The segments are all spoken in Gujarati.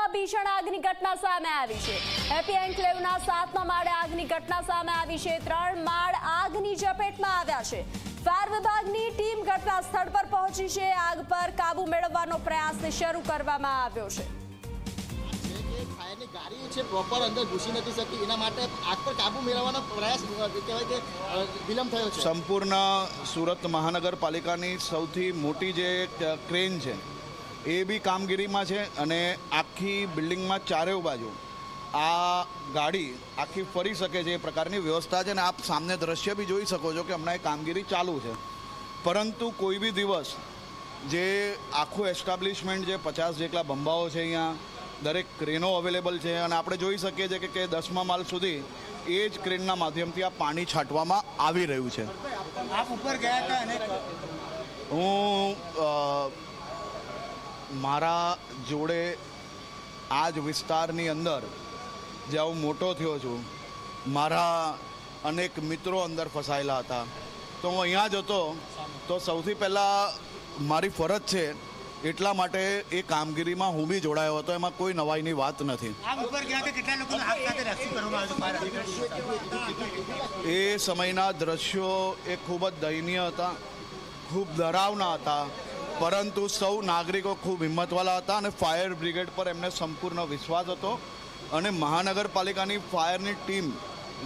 આબુમાં ભીષણ આગની ઘટના સામે આવી છે। હેપી એન્કલેવના 7મા માળે આગની ઘટના સામે આવી છે। 3 માળ આગની ઝપેટમાં આવ્યા છે। ફાયર વિભાગની ટીમ ઘટના સ્થળ પર પહોંચી છે। આગ પર કાબુ મેળવવાનો પ્રયાસ શરૂ કરવામાં આવ્યો છે। ફાયરની ગાડી છે પ્રોપર અંદર ઘૂસી નથી શકતી, એના માટે આગ પર કાબુ મેળવવાનો પ્રયાસ કહેવાય કે વિલંબ થયો છે। સંપૂર્ણ સુરત મહાનગરપાલિકાની સૌથી મોટી જે ક્રેન છે એ બી કામગીરીમાં છે અને આખી બિલ્ડિંગમાં ચારેય બાજુ આ ગાડી આખી ફરી શકે છે એ પ્રકારની વ્યવસ્થા છે અને આપ સામને દ્રશ્ય બી જોઈ શકો છો કે હમણાં એ કામગીરી ચાલુ છે। પરંતુ કોઈ બી દિવસ જે આખું એસ્ટાબ્લિશમેન્ટ જે 50 જેટલા બંબાઓ છે, અહીંયા દરેક ક્રેનો અવેલેબલ છે અને આપણે જોઈ શકીએ છીએ કે 10મા માળ સુધી એ જ ક્રેનના માધ્યમથી આ પાણી છાંટવામાં આવી રહ્યું છે। આપ ઉપર ગયા હતા અને હું મારા જોડે આ જ વિસ્તારની અંદર જ્યાં હું મોટો થયો છું, મારા અનેક મિત્રો અંદર ફસાયેલા હતા, તો હું અહીંયા જ હતો। તો સૌથી પહેલાં મારી ફરજ છે એટલા માટે એ કામગીરીમાં હું બી જોડાયો હતો, એમાં કોઈ નવાઈની વાત નથી। એ સમયના દ્રશ્યો એ ખૂબ જ દયનીય હતા, ખૂબ ડરાવના હતા, પરંતુ સૌ નાગરિકો ખૂબ હિંમતવાળા હતા અને ફાયર બ્રિગેડ પર એમને સંપૂર્ણ વિશ્વાસ હતો અને મહાનગરપાલિકાની ફાયરની ટીમ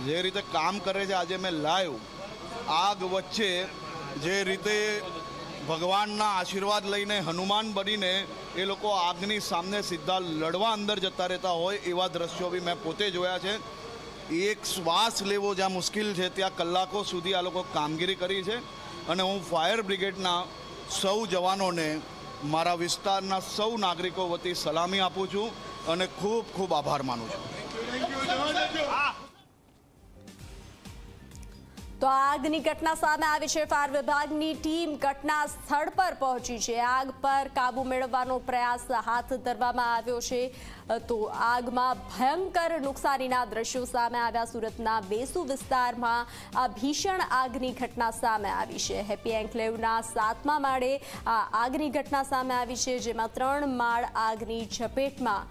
જે રીતે કામ કરે છે, આજે મેં લાઈવ આગ વચ્ચે જે રીતે ભગવાનના આશીર્વાદ લઈને હનુમાન બનીને એ લોકો આગની સામે સીધા લડવા અંદર જતા રહેતા હોય એવા દ્રશ્યો બી મેં પોતે જોયા છે। એક શ્વાસ લેવો જ્યાં મુશ્કેલ છે ત્યાં કલાકો સુધી આ લોકો કામગીરી કરી છે અને હું ફાયર બ્રિગેડના સૌ જવાનોને મારા વિસ્તારના સૌ નાગરિકો વતી સલામી આપું છું અને ખૂબ ખૂબ આભાર માનું છું। તો આગની ઘટના સામે આવી છે। ફાયર વિભાગની ટીમ ઘટના સ્થળ પર પહોંચી છે। આગ પર કાબુ મેળવવાનો પ્રયાસ હાથ ધરવામાં આવ્યો છે। તો આગમાં ભયંકર નુકસાનીના દ્રશ્યો સામે આવ્યા। સુરતના વેસુ વિસ્તારમાં આ ભીષણ આગની ઘટના સામે આવી છે। હેપી એન્કલેવના 7મા માળે આ આગની ઘટના સામે આવી છે, જેમાં 3 માળ આગની ઝપેટમાં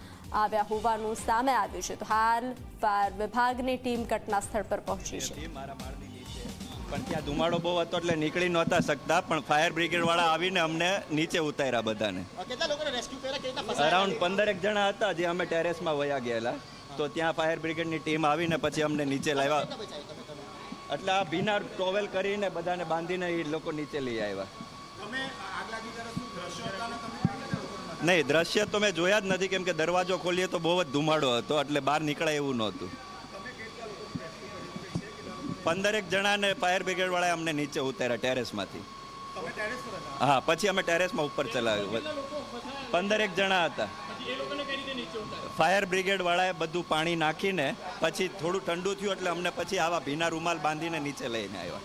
આવ્યા હોવાનું સામે આવ્યું છે। તો હાલ ફાયર વિભાગની ટીમ ઘટના સ્થળ પર પહોંચી છે। પણ ત્યાં ધુમાડો બહુ હતો એટલે નીકળી નહોતા શકતા, પણ ફાયર બ્રિગેડ વાળા આવીને અમને નીચે ઉતાર્યા બધાને। કેટલા લોકોને રેસ્ક્યુ કર્યા, કેટલા ફસાયા? અરાઉન્ડ 15 જણા હતા જે અમે ટેરેસમાં વયા ગયેલા, તો ત્યાં ફાયર બ્રિગેડની ટીમ આવીને પછી અમને નીચે લાવ્યા। એટલે આ ભીના ટોવેલ કરીને બધાને બાંધીને એ લોકો નીચે લઈ આવ્યા। નહીં, દ્રશ્ય તો મેં જોયા જ નથી, કેમ કે દરવાજો ખોલીએ તો બહુ જ ધુમાડો હતો, એટલે બહાર નીકળાય એવું નહોતું। 15 જણાને ફાયર બ્રિગેડ વાળાએ અમને નીચે ઉતાર્યા ટેરેસમાંથી। હા, પછી અમે ટેરેસમાં ઉપર ચલાવ્યું। 15 જણા હતા। ફાયર બ્રિગેડ વાળાએ બધું પાણી નાખીને પછી થોડું ઠંડુ થયું એટલે અમને પછી આવા ભીના રૂમાલ બાંધીને નીચે લઈને આવ્યા।